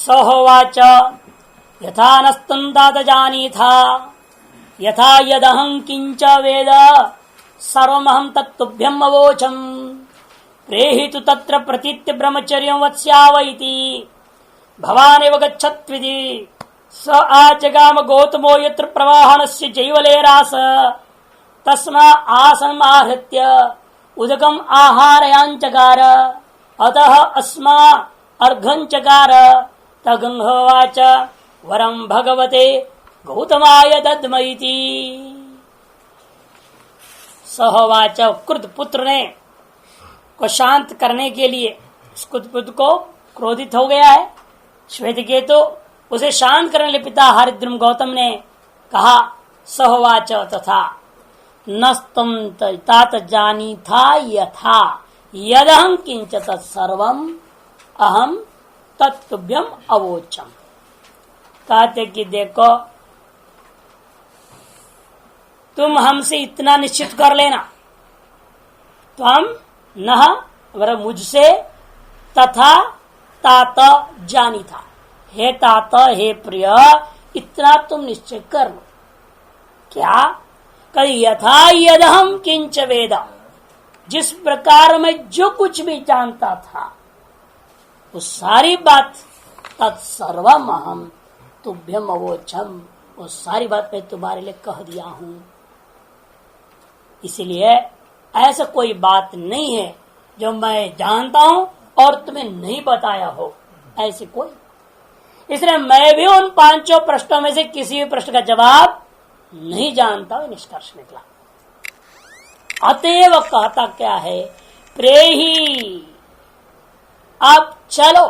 सहोवाच यथा नस्तम् तात जानीथा यथा यदहं किंच वेद सर्वमहं तत्तुभ्यम् अवोचम् प्रेहि तु तत्र प्रतीत्य ब्रह्मचर्यं वत्स्याव इति भवानेव गच्छत्विति स आजगाम गौतमो यत्र प्रवाहणस्य जैवलेरास तस्मा आसनमाहृत्य उदकम् आहारयाञ्चकार अतः अस्मा अर्घञ्चकार तगंहोवाच वरं भगवते गौतमाय दद्मैति। सहोवाच क्रुद्ध पुत्र ने को शांत करने के लिए क्रुद्ध पुत्र को क्रोधित हो गया है श्वेतकेतु, उसे शांत करने लिए पिता हरिद्रुम गौतम ने कहा सहोवाच तथा नस्तम तात जानी था यथा यदहं किंच तत्सर्वम अहम तत्तुभ्यम अवोचम। कहते कि देखो तुम हमसे इतना निश्चित कर लेना तो हम न मुझसे तथा तात जानी था, हे तात हे प्रिय इतना तुम निश्चय कर लो। क्या कल यथा यदहम किंच वेद, जिस प्रकार मैं जो कुछ भी जानता था वो सारी बात तत्सर्वम अहम तुभ्यम अवोचम, वो सारी बात मैं तुम्हारे लिए कह दिया हूं। इसलिए ऐसा कोई बात नहीं है जो मैं जानता हूं और तुम्हें नहीं बताया हो, ऐसी कोई। इसलिए मैं भी उन पांचों प्रश्नों में से किसी भी प्रश्न का जवाब नहीं जानता हूं, निष्कर्ष निकला। अतएव कहता क्या है, प्रेही अब चलो,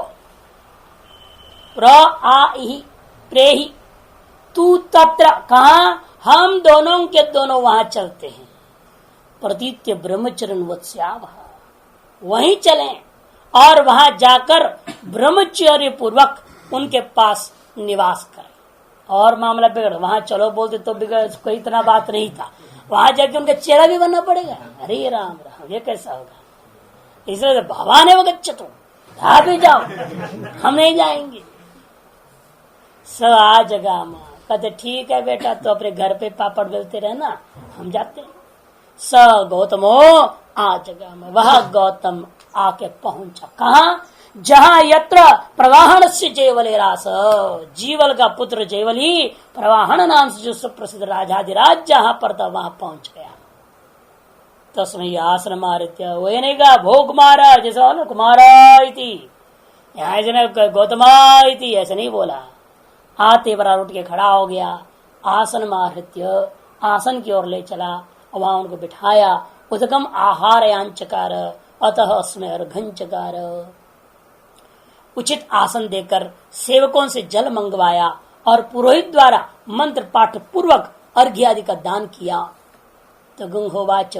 प्रेही तू तत्र, कहा हम दोनों के दोनों वहां चलते हैं, प्रतीत्य ब्रह्मचर्य वत्स्यावः, वहीं चलें और वहां जाकर ब्रह्मचर्य पूर्वक उनके पास निवास करें। और मामला बिगड़, वहां चलो बोलते तो बिगड़, कोई इतना बात नहीं था, वहां जाके उनका चेहरा भी बनना पड़ेगा। अरे राम राम, ये कैसा होगा? इसलिए भगवान है वो गच्छतु, आप भी जाओ, हम नहीं जाएंगे। स आ जगह मां कहते ठीक है बेटा, तो अपने घर पे पापड़ बेलते रहना, हम जाते हैं। स गौतमो आ जगह में, वह गौतम आके पहुंचा कहा, जहां यत्र प्रवाहण से जैवलेरास, जीवल का पुत्र जैवली प्रवाहण नाम से जो सुप्रसिद्ध राजाधिराज जहां पर था वहां पहुंच गया। तस्मै आसन मारित्य, वो नहीं कहा भो कुमारा, जैसा हो ना कुमारा इति, यहाँ गौतमा इति ऐसा नहीं बोला। आते बराबर उठ के खड़ा हो गया, आसन माहृत्य आसन की ओर ले चला, वहां उनको बिठाया, उदकम आहार यांचकार अतः अस्मै अर्घंचकार, उचित आसन देकर सेवकों से जल मंगवाया और पुरोहित द्वारा मंत्र पाठ पूर्वक अर्घ्य आदि का दान किया। तो गुंहोवाच,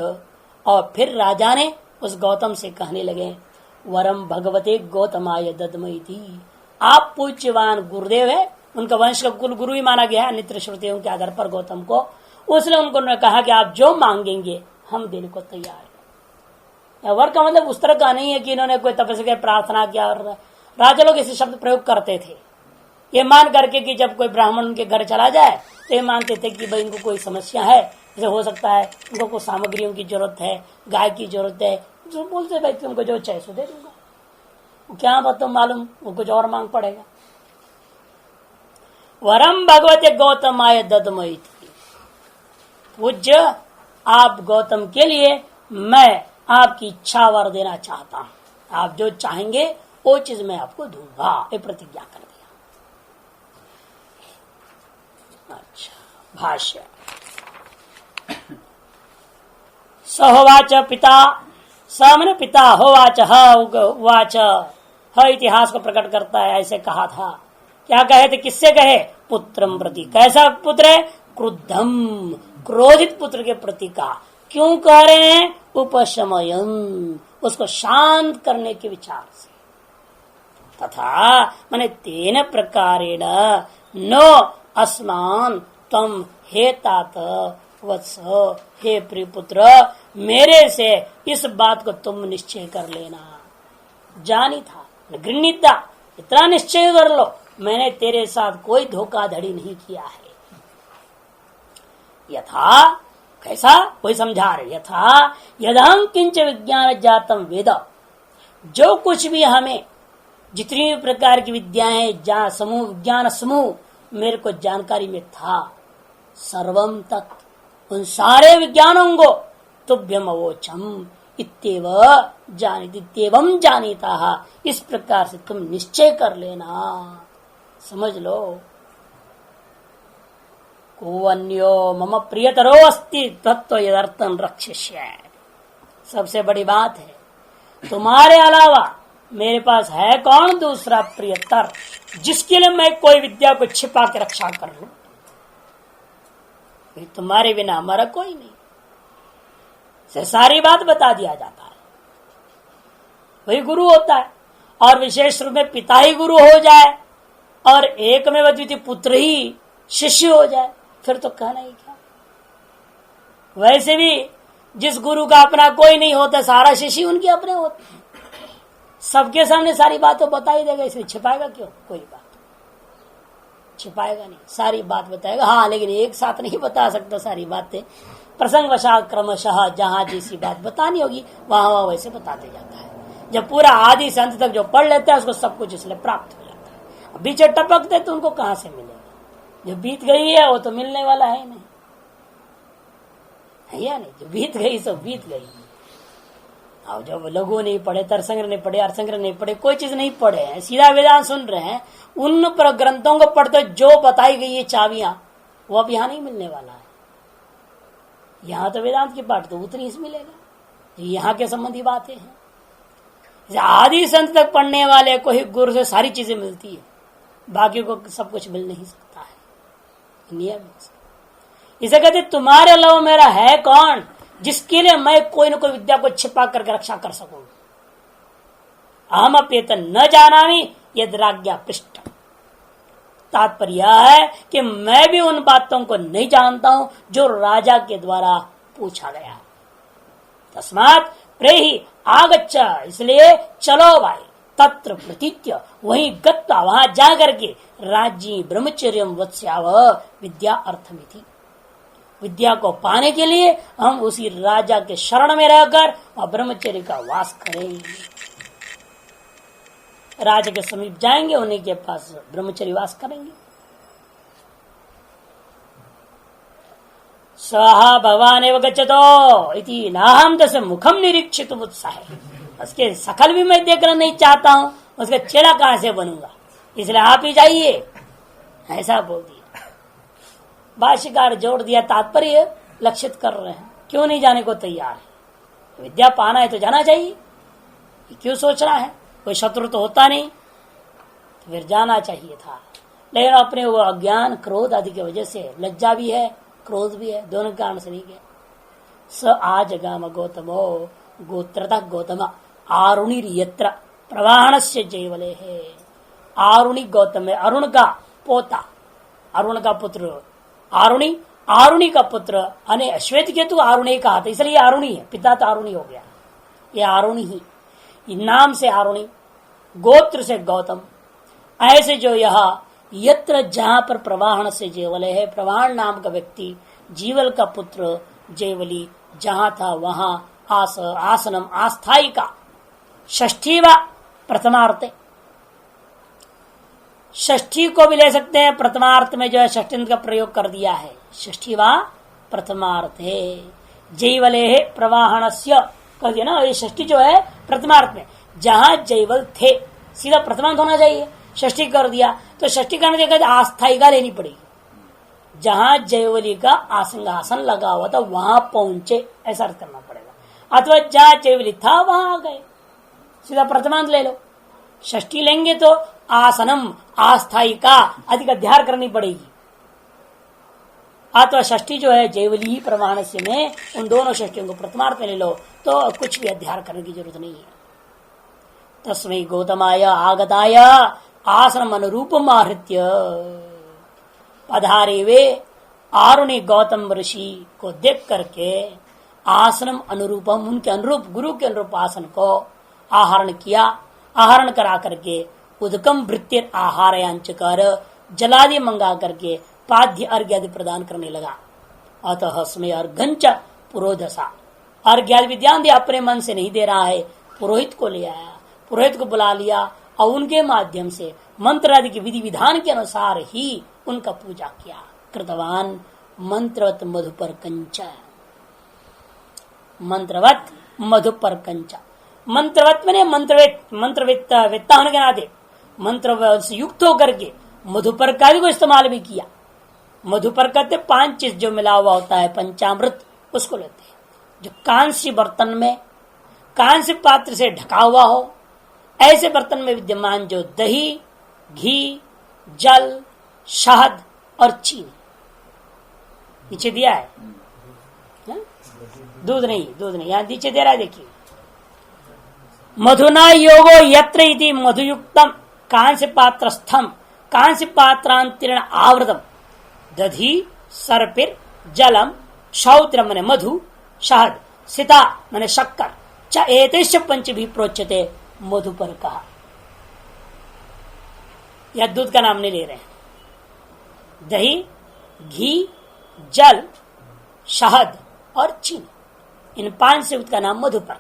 और फिर राजा ने उस गौतम से कहने लगे, वरम भगवते गौतमाय दद्मैति, आप पूज्यवान गुरुदेव है, उनका वंश का कुल गुरु ही माना गया है नित्य श्रुतियों के आधार पर गौतम को। उसने उनको कहा कि आप जो मांगेंगे हम देने को तैयार है। वर का मतलब उस तरह का नहीं है कि इन्होंने कोई तपस्या प्रार्थना किया, और राजा लोग ऐसे शब्द प्रयोग करते थे ये मान करके कि जब कोई ब्राह्मण उनके घर चला जाए तो ये मानते थे कि भाई इनको कोई समस्या है, जैसे हो सकता है उनको कुछ सामग्रियों की जरूरत है, गाय की जरूरत है, जो बोलते भाई तुमको जो चाहिए सो दे दूंगा। क्या बात तुम मालूम वो कुछ और मांग पड़ेगा। वरम भगवते गौतमाय दद्मैति, पूज्य आप गौतम के लिए मैं आपकी इच्छा वर देना चाहता हूं, आप जो चाहेंगे वो चीज मैं आपको दूंगा, ये प्रतिज्ञा कर दिया। अच्छा भाष्य, सहोवाच पिता, सामने पिता होवाच उवाच, इतिहास को प्रकट करता है, ऐसे कहा था। क्या कहे थे, किससे कहे, पुत्रम प्रति। कैसा पुत्र है, क्रुद्धम, क्रोधित पुत्र के प्रति का। क्यों कह रहे हैं, उपशमयम, उसको शांत करने के विचार से। तथा माने तेन प्रकारेण नो अस्मान तम हे तात वत्स, हे प्रिय पुत्र मेरे से इस बात को तुम निश्चय कर लेना। जानी था गृणीता, इतना निश्चय कर लो मैंने तेरे साथ कोई धोखाधड़ी नहीं किया है। यथा कैसा कोई समझा रहे, यथा यदहं किंच विज्ञान जातम वेद, जो कुछ भी हमें जितनी भी प्रकार की विद्याएं समूह विज्ञान समूह मेरे को जानकारी में था, सर्वम तत् उन सारे विज्ञानों को तुभ्यम अवोचम इत्येव जानीता, इस प्रकार से तुम निश्चय कर लेना, समझ लो। को अन्यो मम प्रियतरो अस्ति तत्व यदर्थं रक्षिष्य, सबसे बड़ी बात है तुम्हारे अलावा मेरे पास है कौन दूसरा प्रियतर जिसके लिए मैं कोई विद्या को छिपा के रक्षा कर लूं। तुम्हारे बिना हमारा कोई नहीं, से सारी बात बता दिया जाता है। वही गुरु होता है, और विशेष रूप में पिता ही गुरु हो जाए और एक में अद्वितीय पुत्र ही शिष्य हो जाए, फिर तो कहना ही क्या। वैसे भी जिस गुरु का अपना कोई नहीं होता, सारा शिष्य उनके अपने होते हैं। सबके सामने सारी बात तो बता ही देगा, इसमें छिपाएगा क्यों? कोई बात छिपाएगा नहीं, सारी बात बताएगा। हाँ, लेकिन एक साथ नहीं बता सकता सारी बातें, प्रसंग वशात क्रमशः जहां जैसी बात बतानी होगी वहां वैसे बताते जाता है। जब पूरा आदि से अंत तक जो पढ़ लेता है उसको सब कुछ इसलिए प्राप्त हो जाता है। बीच टपकते तो उनको कहां से मिलेगा? जो बीत गई है वो तो मिलने वाला है नहीं, है या नहीं? जो बीत गई सो बीत गई। अब जब लघु नहीं पढ़े, तरसंग्रह नहीं पढ़े, अर्थसंग्रह नहीं पढ़े, कोई चीज नहीं पढ़े हैं, सीधा वेदांत सुन रहे हैं, उन पर ग्रंथों को पढ़ते जो बताई गई है चाबियां, वो अब यहाँ नहीं मिलने वाला है। यहाँ तो वेदांत की पाठ तो उतनी ही मिलेगा, यहाँ के संबंधी बातें हैं। आदि संत तक पढ़ने वाले को ही गुरु से सारी चीजें मिलती है, बाकी को सब कुछ मिल नहीं सकता है, नियम। इसे कहते तुम्हारे अलावा मेरा है कौन जिसके लिए मैं कोई न कोई विद्या को छिपा करके रक्षा कर सकूं। अहम अप्येत न जानामि यद राज्ञा पृष्ठ, तात्पर्य है कि मैं भी उन बातों को नहीं जानता हूं जो राजा के द्वारा पूछा गया। तस्मात् प्रेहि आगच्छ, इसलिए चलो भाई, तत्र प्रतीत्य, वहीं गत्वा वहां जाकर के राज्य ब्रह्मचर्य वत्स्याव विद्या अर्थमिति, विद्या को पाने के लिए हम उसी राजा के शरण में रहकर और ब्रह्मचर्य का वास करेंगे। राजा के समीप जाएंगे, उन्हीं के पास ब्रह्मचर्य वास करेंगे। सहा भगवान एवं गच्छतो इति नाहम तस्य मुखम निरीक्षित उत्साह, उसके सकल भी मैं देखना नहीं चाहता हूं, उसका चेहरा कहां से बनूंगा, इसलिए आप ही जाइए, ऐसा बोल दिया। भाष्यकार जोड़ दिया, तात्पर्य लक्षित कर रहे हैं, क्यों नहीं जाने को तैयार है? विद्या पाना है तो जाना चाहिए, क्यों सोच रहा है? कोई शत्रु तो होता नहीं, तो फिर जाना चाहिए था। लेकिन अपने वो अज्ञान क्रोध आदि की वजह से, लज्जा भी है क्रोध भी है, दोनों कारण से नहीं गया। स आजगाम गौतमो गोत्रता गौतम आरुणि यत्र प्रवाहण से जयवले है। आरुणि गौतम है, अरुण का पोता, अरुण का पुत्र आरुणि, आरुणि का पुत्र, अने श्वेत केतु आरुणि कहा था, इसलिए आरुणि है, पिता तो आरुणि हो गया, ये आरुणि ही, नाम से आरुणि, गोत्र से गौतम। ऐसे जो यह यत्र जहां पर प्रवाहण से जेवले है, प्रवाहण नाम का व्यक्ति जीवल का पुत्र जेवली जहां था वहां आसनम आस्थाई का षष्ठी व प्रथमार्थ, षष्ठी को भी ले सकते हैं, प्रथमार्थ में जो है षष्ठी का प्रयोग कर दिया है, षष्ठी व प्रथमार्थ है। जैवले है प्रवाहणस्य कह दिया ना, ये षष्ठी जो है प्रथमार्थ में, जहां जैवल थे सीधा प्रथमार्थ होना चाहिए, षष्ठी कर दिया तो षष्ठी करने के आस्थाई का लेनी पड़ेगी। जहां जैवली का आसन लगा हुआ था वहां पहुंचे, ऐसा अर्थ करना पड़ेगा। अथवा जहां जैवली था वहां आ गए, सीधा प्रथमांत ले लो। षष्ठी लेंगे तो आसनम आस्थाई का अधिक अध्यार करनी पड़ेगी। अथवा षष्ठी जो है जैवली ही प्रमाण से में, उन दोनों षष्ठियों को प्रथमार्थ में ले लो तो कुछ भी अध्यार करने की जरूरत नहीं है। तस्मै गौतमाय आगताय आसनम अनुरूपम आहृत्य पधारे वे आरुणि गौतम ऋषि को देख करके आसनम अनुरूपम, उनके अनुरूप गुरु के अनुरूप आसन को आहरण किया, आहरण करा करके उदकम वृत्ति आहार कर जलादि मंगा करके पाद्य अर्घ्य आदि प्रदान करने लगा। अतः स्मय अर्घंच पुरोधसा, अर्घ्य आदि विद्यान दिया, अपने मन से नहीं दे रहा है, पुरोहित को ले आया, पुरोहित को बुला लिया और उनके माध्यम से मंत्र आदि के विधि विधान के अनुसार ही उनका पूजा किया। कृतवान मंत्रवत मधुपर कंच, मंत्रवत मधुपर कंच, मंत्रवत मैंने मंत्रवेत्ता होने के नाते मंत्र से युक्त होकर के मधुपर का भी को इस्तेमाल भी किया। मधुपर कहते 5 चीज जो मिला हुआ होता है, पंचामृत, उसको लेते हैं। जो कांस्य बर्तन में, कांस्य पात्र से ढका हुआ हो, ऐसे बर्तन में विद्यमान जो दही, घी, जल, शहद और चीनी, नीचे दिया है दूध नहीं यहां नीचे दे रहा है, देखिए। मधुना योगो यत्र इति मधुयुक्तम कांस्य पात्रस्थम कांस्य पात्रांतरण आवृतम दधि सर्पिर जलम शौत्र मने मधु शहद सीता मने शक्कर च एतेश पंच भी प्रोच्यते मधुपर कहा। यह दूध का नाम नहीं ले रहे हैं। दही, घी, जल, शहद और चीनी, इन 5 से उसका नाम मधुपर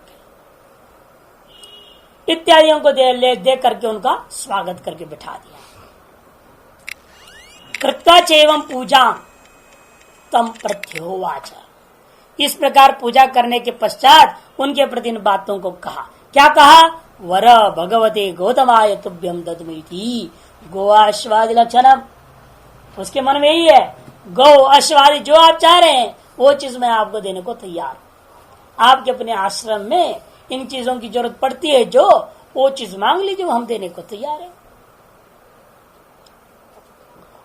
इत्यादियों को दे करके उनका स्वागत करके बिठा दिया। कृत्वा चैवं पूजा तम प्रत्योवाच, इस प्रकार पूजा करने के पश्चात उनके प्रति इन बातों को कहा। क्या कहा? वर भगवते गौतमाय तुभ्यम दद्मैति गोअश्वादि लक्षणम, उसके मन में यही है, गौ अश्वादि जो आप चाह रहे हैं वो चीज मैं आपको देने को तैयार। आपके अपने आश्रम में इन चीजों की जरूरत पड़ती है, जो वो चीज मांग लीजिए, वो हम देने को तैयार है।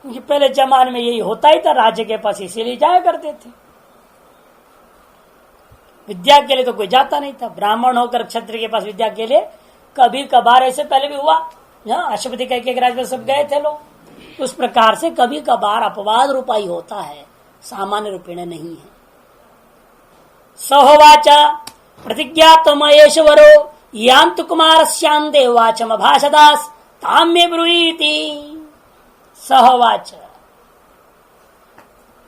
क्योंकि पहले जमाने में यही होता ही था, राज्य के पास इसीलिए जाया करते थे। विद्या के लिए तो कोई जाता नहीं था। ब्राह्मण होकर क्षत्रिय के पास विद्या के लिए कभी कभार, ऐसे पहले भी हुआ, अशुभति कह के राज्य सब गए थे लोग। उस प्रकार से कभी कभार अपवाद रूपाई होता है, सामान्य रूपेण नहीं है। सहोवाच प्रतिज्ञा तमयेश्वरो यांतु कुमार श्यान्दे वाचम भाषदास ताम्य ब्रूहीति। सहोवाच,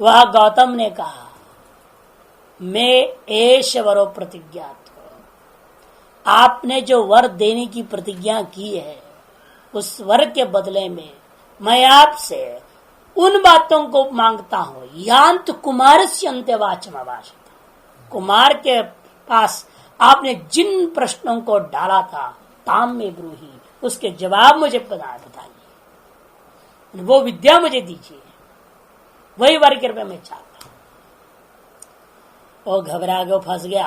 वह गौतम ने कहा, मैं ऐश्वरो प्रतिज्ञा, आपने जो वर देने की प्रतिज्ञा की है उस वर के बदले में मैं आपसे उन बातों को मांगता हूं। यांत कुमार से अंत्यवाचम भाषा, कुमार के पास आपने जिन प्रश्नों को डाला था, ताम में ब्रूही, उसके जवाब मुझे बताइए, वो विद्या मुझे दीजिए, वही वर के रूप में चाहता हूं। वो घबरा गया, फंस गया।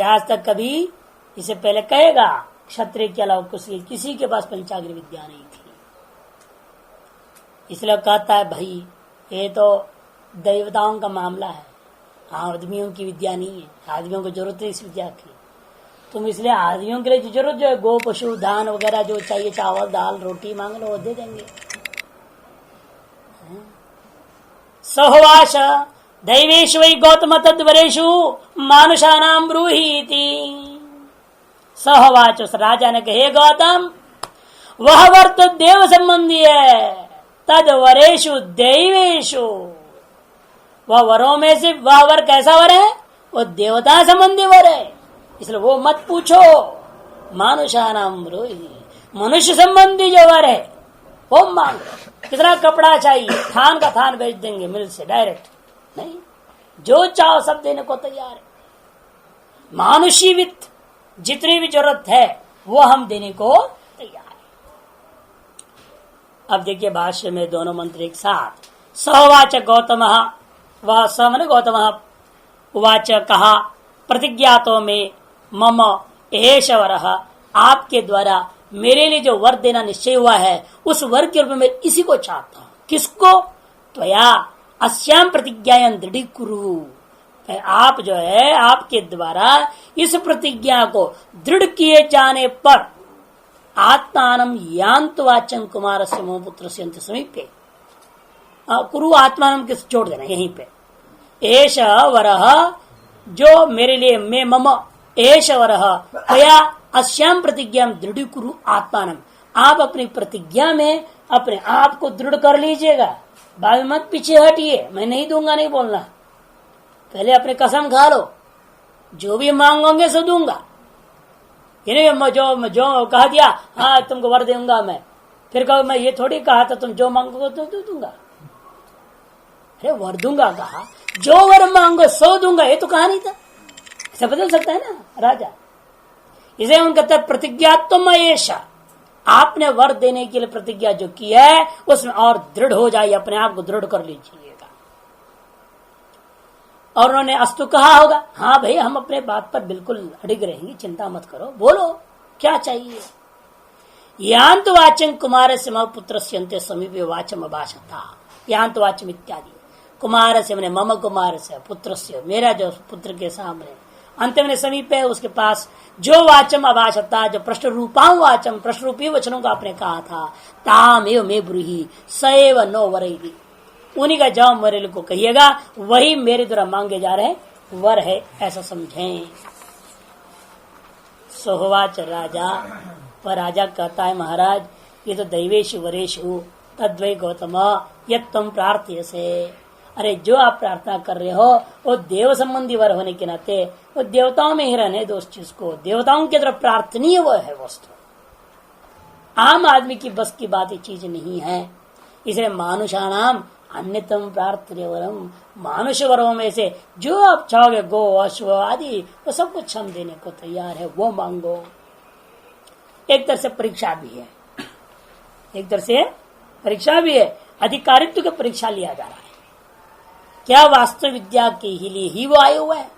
आज तक कभी इसे पहले कहेगा क्षत्रिय के अलावा किसी के पास पंचाग्नि विद्या नहीं थी। इसलिए कहता है, भाई ये तो देवताओं का मामला है, आदमियों की विद्या नहीं है। आदमियों को जरूरत है इस विद्या की। तुम इसलिए आदमियों के लिए जो जरूरत जो है, गो पशु धान वगैरह जो चाहिए, चावल दाल रोटी मांग लो, वो दे देंगे। सहोवाच दैवेशु वै गौतम तद्वरेशु मानुषानां ब्रूहीति। सहोवाच, उस राजा ने कहे, गौतम वह वर तो देव संबंधी है, तद्वरेशु दैवेशु, वह वरों में से वह वर कैसा वर है? वो देवता संबंधी वर है, इसलिए वो मत पूछो। मानुषानां ब्रूहीति, मनुष्य संबंधी जो वर है वो मांग। कितना कपड़ा चाहिए, थान का थान बेच देंगे मिल से डायरेक्ट, नहीं, जो चाहो सब देने को तैयार है। मानुषी वित्त जितनी भी जरूरत है वो हम देने को तैयार है। अब देखिए भाष्य में दोनों मंत्र एक साथ। सहोवाच गौतम, वह स मन गौतम उवाच, कहा, प्रतिज्ञातों में मम एषवर, आपके द्वारा मेरे लिए जो वर देना निश्चय हुआ है उस वर के रूप में इसी को चाहता हूं। किसको? त्वया अस्याम प्रतिज्ञायां दृढ़ी कुरु, आप जो है आपके द्वारा इस प्रतिज्ञा को दृढ़ किए जाने पर आत्मानम यांत वाचन कुमार से मोहपुत्र से अंत समीपे, कुरु आत्मानम के जोड़ देना यहीं पे। एष वरह, जो मेरे लिए, मैं मम एष वरह त्वया अस्याम प्रतिज्ञा दृढ़ कुरु आत्मानम, आप अपनी प्रतिज्ञा में अपने आप को दृढ़ कर लीजिएगा। बाद में मत पीछे हटिए, मैं नहीं दूंगा नहीं बोलना। पहले अपने कसम खा लो, जो भी मांगोगे सो दूंगा। जो कह दिया हाँ तुमको वर दूंगा मैं, फिर कहो मैं ये थोड़ी कहा था तुम जो मांगोगे तो दूंगा। अरे वर दूंगा कहा, जो वर मांगो सो दूंगा, ये तो कहा नहीं था। ऐसा बदल सकता है ना राजा। इसे उनका कहते प्रतिज्ञात्म ऐसा, आपने वर देने के लिए प्रतिज्ञा जो की है उसमें और दृढ़ हो जाइए, अपने आप को दृढ़ कर लीजिएगा। और उन्होंने अस्तु कहा होगा, हाँ भाई हम अपने बात पर बिल्कुल अडिग रहेंगे, चिंता मत करो, बोलो क्या चाहिए। यांत वाचन कुमार से मम पुत्र से समीपे वाचम अभाषता, यांत वाचम इत्यादि। कुमार से मैंने मम कुमार से पुत्र से, मेरा जो पुत्र के सामने अंत में समीप है उसके पास जो वाचम अभाषता, जो प्रश्न रूपाम वाचम प्रश्न रूपी वचनों का आपने कहा था, ताम एव मे ब्रूहि सएव नो वरेदि, उन्हीं का जवाब मेरे को कहिएगा, वही मेरे द्वारा मांगे जा रहे वर है, ऐसा समझें। सोहवाच राजा, पर राजा कहता है महाराज ये तो दैवेशु वरेशु तद्वै गौतम यत्तम प्रार्थ्य से। अरे जो आप प्रार्थना कर रहे हो वो देव संबंधी वर होने के नाते वो देवताओं में ही रहने दो उस चीज को, देवताओं की तरफ प्रार्थनीय वो है वस्तु, आम आदमी की बस की बात ये चीज नहीं है। इसलिए मानुषाणाम अन्यतम प्रार्थनीय वरम, मानुष वरों में से जो आप चाहोगे गो अश्व आदि वो सब कुछ हम देने को तैयार है, वो मांगो। एक तरह से परीक्षा भी है, एक तरह से परीक्षा भी है, अधिकारित्व की परीक्षा लिया जा रहा है। क्या वास्तव विद्या के लिए ही वो आए हुआ है?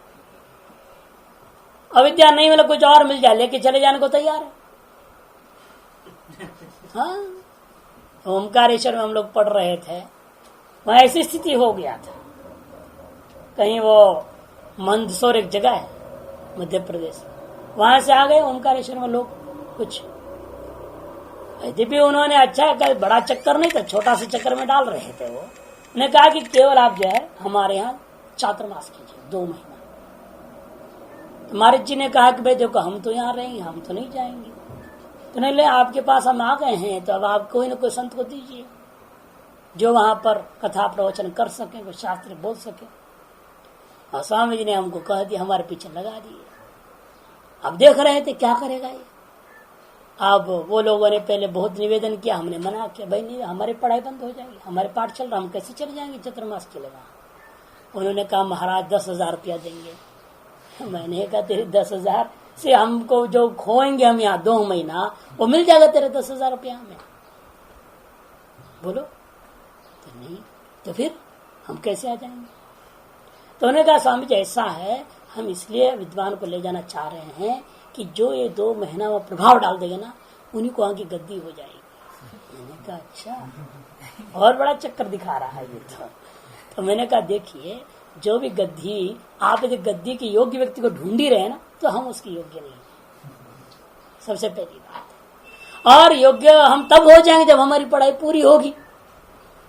अविद्या नहीं मतलब कुछ और मिल जाए लेके चले जाने को तैयार है। हाँ, ओमकारेश्वर में हम लोग पढ़ रहे थे, वहां ऐसी स्थिति हो गया था। कहीं वो मंदसौर एक जगह है मध्य प्रदेश, वहां से आ गए ओमकारेश्वर में लोग कुछ, यद्यपि उन्होंने अच्छा बड़ा चक्कर नहीं था, छोटा सा चक्कर में डाल रहे थे। वो उन्हें कहा कि केवल आप जो है हमारे यहाँ चातुर्मास कीजिए 2 महीना। महाराज जी ने कहा कि भाई देखो हम तो यहाँ रहेंगे, हम तो नहीं जाएंगे। तो नहीं ले, आपके पास हम आ गए हैं तो अब आप कोई न कोई संत को दीजिए जो वहां पर कथा प्रवचन कर सके, कोई शास्त्र बोल सके। और स्वामी जी ने हमको कह दिया, हमारे पीछे लगा दिए। अब देख रहे थे क्या करेगा ये। अब वो लोगों ने पहले बहुत निवेदन किया, हमने मना किया, भाई नहीं हमारी पढ़ाई बंद हो जाएगी, हमारे पाठ चल रहा, हम कैसे चले जाएंगे चतुर्मास के लिए वहां। उन्होंने कहा महाराज 10,000 रुपया देंगे। मैंने कहा तेरे 10,000 से हमको जो खोएंगे हम यहाँ 2 महीना वो मिल जाएगा तेरे 10,000 रुपया में, बोलो। तो नहीं, तो फिर हम कैसे आ जाएंगे। तो उन्होंने कहा स्वामी जी ऐसा है, हम इसलिए विद्वान को ले जाना चाह रहे हैं कि जो ये 2 महीना वो प्रभाव डाल देगा ना, उन्हीं को आगे गद्दी हो जाएगी। मैंने कहा अच्छा, और बड़ा चक्कर दिखा रहा है ये तो मैंने कहा देखिए जो भी गद्दी, आप यदि गद्दी के योग्य व्यक्ति को ढूंढ ही रहे ना तो हम उसके योग्य नहीं, सबसे पहली बात। और योग्य हम तब हो जाएंगे जब हमारी पढ़ाई पूरी होगी,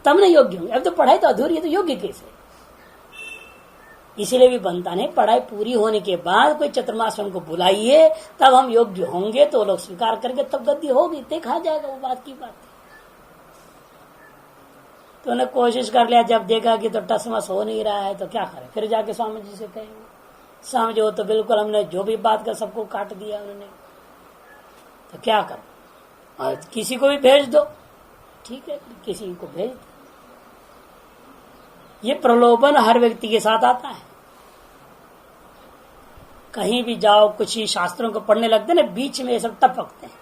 तब ना योग्य होंगे। अब तो पढ़ाई तो अधूरी है तो योग्य कैसे। इसीलिए भी बनता नहीं, पढ़ाई पूरी होने के बाद कोई चतुर्मास में हमको बुलाइए, तब हम योग्य होंगे तो लोग स्वीकार करके तब गद्दी होगी, देखा जाएगा वो बात की बात। तो उन्हें कोशिश कर लिया, जब देखा कि तो टसमस हो नहीं रहा है तो क्या करें, फिर जाके स्वामी जी से कहेंगे स्वामी जी वो तो बिल्कुल हमने जो भी बात कर सबको काट दिया उन्होंने, तो क्या करो, और किसी को भी भेज दो। ठीक है, किसी को भेज दो। ये प्रलोभन हर व्यक्ति के साथ आता है। कहीं भी जाओ, कुछ ही शास्त्रों को पढ़ने लगते ना, बीच में ये सब टपकते हैं।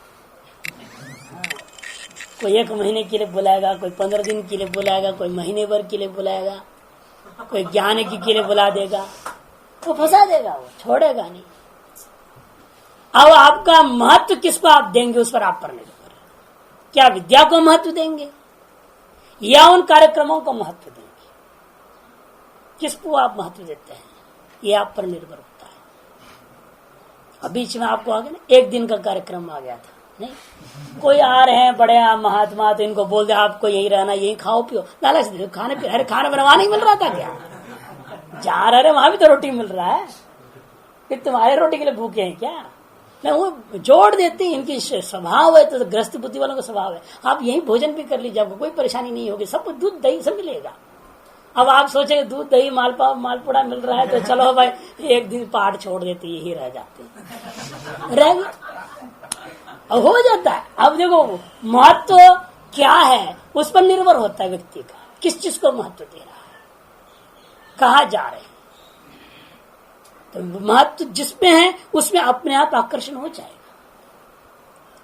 कोई 1 महीने के लिए बुलाएगा, कोई 15 दिन के लिए बुलाएगा, कोई महीने भर के लिए बुलाएगा, कोई ज्ञान की के लिए बुला देगा, वो फंसा देगा, वो छोड़ेगा नहीं। अब आपका महत्व किसको आप देंगे उस पर आप पर निर्भर है। क्या विद्या को महत्व देंगे या उन कार्यक्रमों को महत्व देंगे, किसको आप महत्व देते हैं, ये आप पर निर्भर होता है। अब बीच में आपको आ गया ना, 1 दिन का कार्यक्रम आ गया था, नहीं कोई आ रहे हैं बड़े महात्मा, तो इनको बोल दे आपको यही रहना, यही खाओ पियो, लालच दे, खाने पे अरे खाना बनवा नहीं मिल रहा था क्या, जा रहे वहां भी तो रोटी मिल रहा है, फिर तुम्हारे रोटी के लिए भूखे हैं क्या। नहीं, वो जोड़ देते हैं, इनकी स्वभाव है, तो ग्रस्त बुद्धि वालों का स्वभाव है। आप यही भोजन भी कर लीजिए, आपको कोई परेशानी नहीं होगी, सब दूध दही सब मिलेगा। अब आप सोचे दूध दही मालपुड़ा मिल रहा है तो चलो भाई एक दिन पाठ छोड़ देते, यही रह जाते रह गए, अब हो जाता है। अब देखो महत्व क्या है उस पर निर्भर होता है व्यक्ति का, किस चीज को महत्व दे रहा है, कहा जा रहे हैं। तो महत्व जिसमें है उसमें अपने आप आकर्षण हो जाएगा।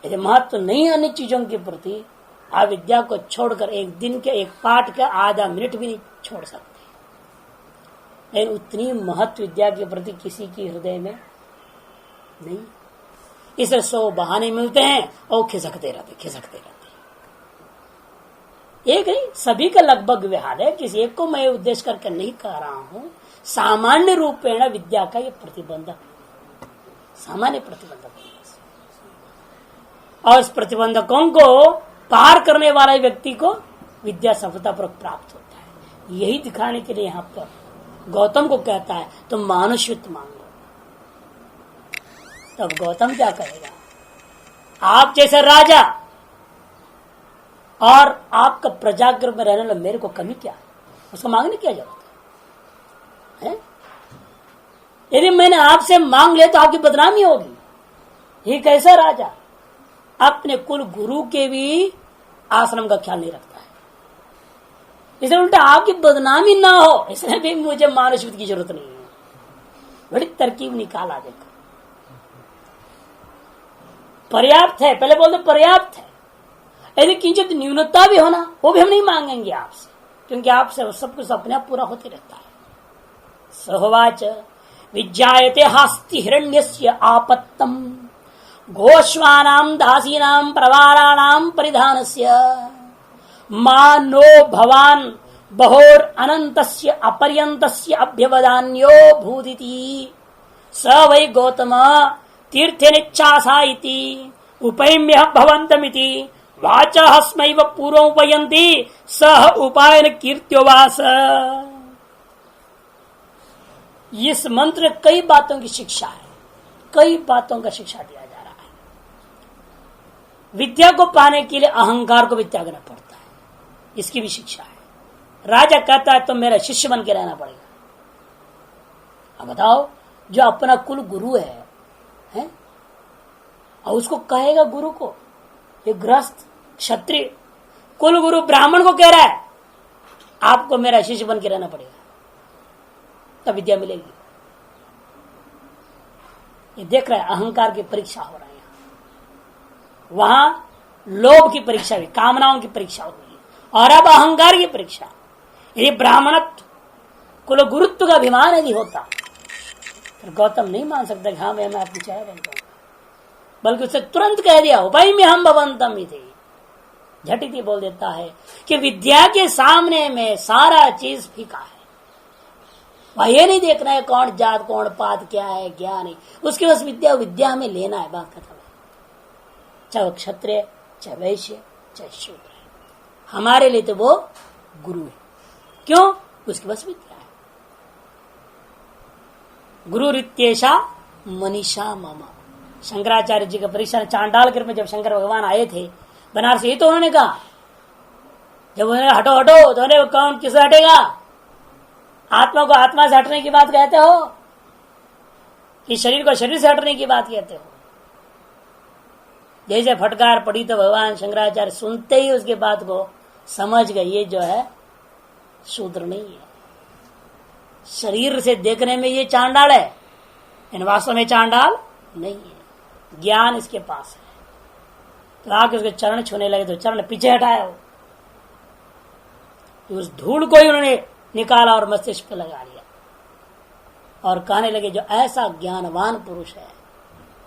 यदि महत्व नहीं अन्य चीजों के प्रति, आप विद्या को छोड़कर एक दिन के एक पाठ का आधा मिनट भी नहीं छोड़ सकते, लेकिन उतनी महत्व विद्या के प्रति किसी की हृदय में नहीं। इसलिए 100 बहाने मिलते हैं और खिसकते रहते। एक नहीं, सभी का लगभग व्यवहार है, किसी एक को मैं उद्देश्य करके नहीं कह रहा हूं। सामान्य रूपेण विद्या का ये प्रतिबंधक, सामान्य प्रतिबंधक, और इस प्रतिबंधकों को पार करने वाला व्यक्ति को विद्या सफलतापूर्वक प्राप्त होता है। यही दिखाने के लिए यहाँ पर गौतम को कहता है तुम तो मानुष्यत्व मांगो। तब गौतम क्या कहेगा, आप जैसे राजा और आपका प्रजागृह में रहने वाला मेरे को कमी क्या है, उसको मांगने क्या जरूरत है? यदि मैंने आपसे मांग ले तो आपकी बदनामी होगी। ये कैसा राजा अपने कुल गुरु के भी आश्रम का ख्याल नहीं रखता है, इसलिए उल्टा आपकी बदनामी ना हो इसलिए भी मुझे मानुष्यत्व की जरूरत नहीं है। बड़ी तरकीब निकाला, देखो पर्याप्त है, पहले बोलते पर्याप्त है। यदि किंचित न्यूनता भी होना वो भी हम नहीं मांगेंगे आपसे, क्योंकि आपसे सब कुछ अपने आप पूरा होते रहता है। सहोवाच विज्ञायते हास्ति हिरण्यस्य आपत्तम गोश्वानां दासीनां प्रवाराणां परिधानस्य मानो भवान बहोर अनन्तस्य अपर्यन्तस्य अभ्यवदान्यो भूदिति स वै गौतम तीर्थेनिच्छासा इति उपैम्यः भवन्तमिति वाचः स्मैव पूर्वमुपयन्ति सह उपायन कीर्त्योवास। इस मंत्र कई बातों की शिक्षा है, कई बातों का शिक्षा दिया जा रहा है। विद्या को पाने के लिए अहंकार को भी त्यागना पड़ता है, इसकी भी शिक्षा है। राजा कहता है तो मेरा शिष्य बन के रहना पड़ेगा। अब बताओ, जो अपना कुल गुरु है और उसको कहेगा गुरु को, ये गृहस्थ क्षत्रिय कुल गुरु ब्राह्मण को कह रहा है आपको मेरा शिष्य बन के रहना पड़ेगा तब विद्या मिलेगी। ये देख रहा है अहंकार की परीक्षा हो रहा है, वहां लोभ की परीक्षा भी, कामनाओं की परीक्षा हो रही है, और अब अहंकार की परीक्षा। यदि ब्राह्मणत्व कुल गुरुत्व का अभिमान यदि होता तो गौतम नहीं मान सकता कि हाँ मैं आपकी चाह रह जाऊंगा, बल्कि उससे तुरंत कह दिया उपाय में हम भवंतम ही थे, झटिति बोल देता है कि विद्या के सामने में सारा चीज फीका है। वह ये नहीं देखना है कौन जात कौन पात क्या है क्या नहीं, उसके बस विद्या में लेना है, बात खत्म है। चाहे वो क्षत्रिय चाहे वैश्य चाहे शूद्र है, हमारे लिए तो वो गुरु है। क्यों? उसके बस विद्या है। गुरु रित्येषा मनीषा मामा। शंकराचार्य जी का परीक्षा चांडाल के रूप में जब शंकर भगवान आए थे बनारस, ये तो उन्होंने कहा, जब उन्होंने हटो हटो तो उन्होंने कौन किसे हटेगा? आत्मा को आत्मा से हटने की बात कहते हो कि शरीर को शरीर से हटने की बात कहते हो? जैसे फटकार पड़ी तो भगवान शंकराचार्य सुनते ही उसके बात को समझ गए, ये जो है शूद्र नहीं है, शरीर से देखने में ये चांडाल है, इन वास्तव में चांडाल नहीं है, ज्ञान इसके पास है। तो आके उसके चरण छूने लगे तो चरण पीछे हटाया, वो उस धूल को ही उन्होंने निकाला और मस्तिष्क पे लगा लिया और कहने लगे जो ऐसा ज्ञानवान पुरुष है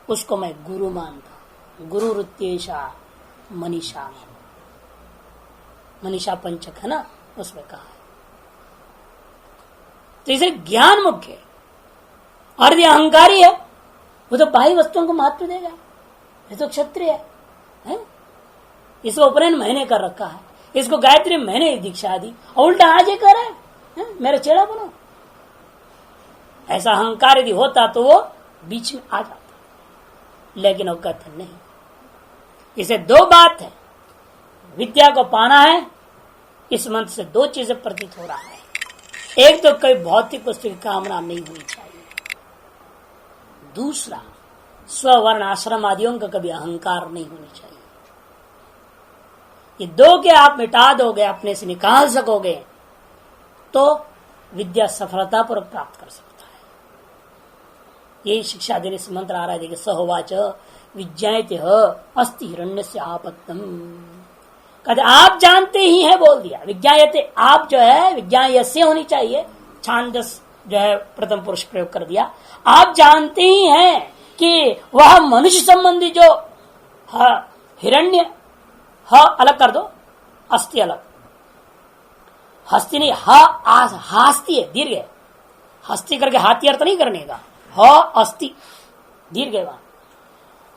उसको मैं गुरु मानता हूं। गुरु रुत्येषा मनीषा, मनीषा पंचक है ना, उसमें कहा है। तो इसे ज्ञान मुख्य है, और यदि अहंकारी है वो तो बाह्य वस्तुओं को महत्व देगा। ये तो क्षत्रिय है, इसको उपनयन मैंने कर रखा है, इसको गायत्री मैंने दीक्षा दी, और उल्टा आज ये कर रहा है मेरा चेला बनो। ऐसा अहंकार यदि होता तो वो बीच में आ जाता, लेकिन वो कहते नहीं। इसे दो बात है, विद्या को पाना है, इस मंत्र से दो चीजें प्रतीत हो रहा है। एक तो कोई भौतिक वस्तु की कामना नहीं होनी चाहिए, दूसरा स्ववर्ण आश्रम आदियों का कभी अहंकार नहीं होनी चाहिए। ये दो के आप मिटा दोगे, अपने से निकाल सकोगे, तो विद्या सफलता पर प्राप्त कर सकता है। यही शिक्षा देने से मंत्र आ रहा है। देखिए, सहोवाच विज्ञायते अस्ति हिरण्यस्य आपत्तम। कहते आप जानते ही हैं, बोल दिया। विज्ञायते, आप जो है विज्ञायस्य होनी चाहिए, छांदस जो है प्रथम पुरुष प्रयोग कर दिया। आप जानते ही हैं कि वह मनुष्य संबंधी जो हिरण्य, अलग कर दो, अस्ति अलग, हस्ती नहीं, हास्ती है, दीर्घ है, हस्ती करके हाथी अर्थ नहीं करने का, अस्ति दीर्घ है वहां।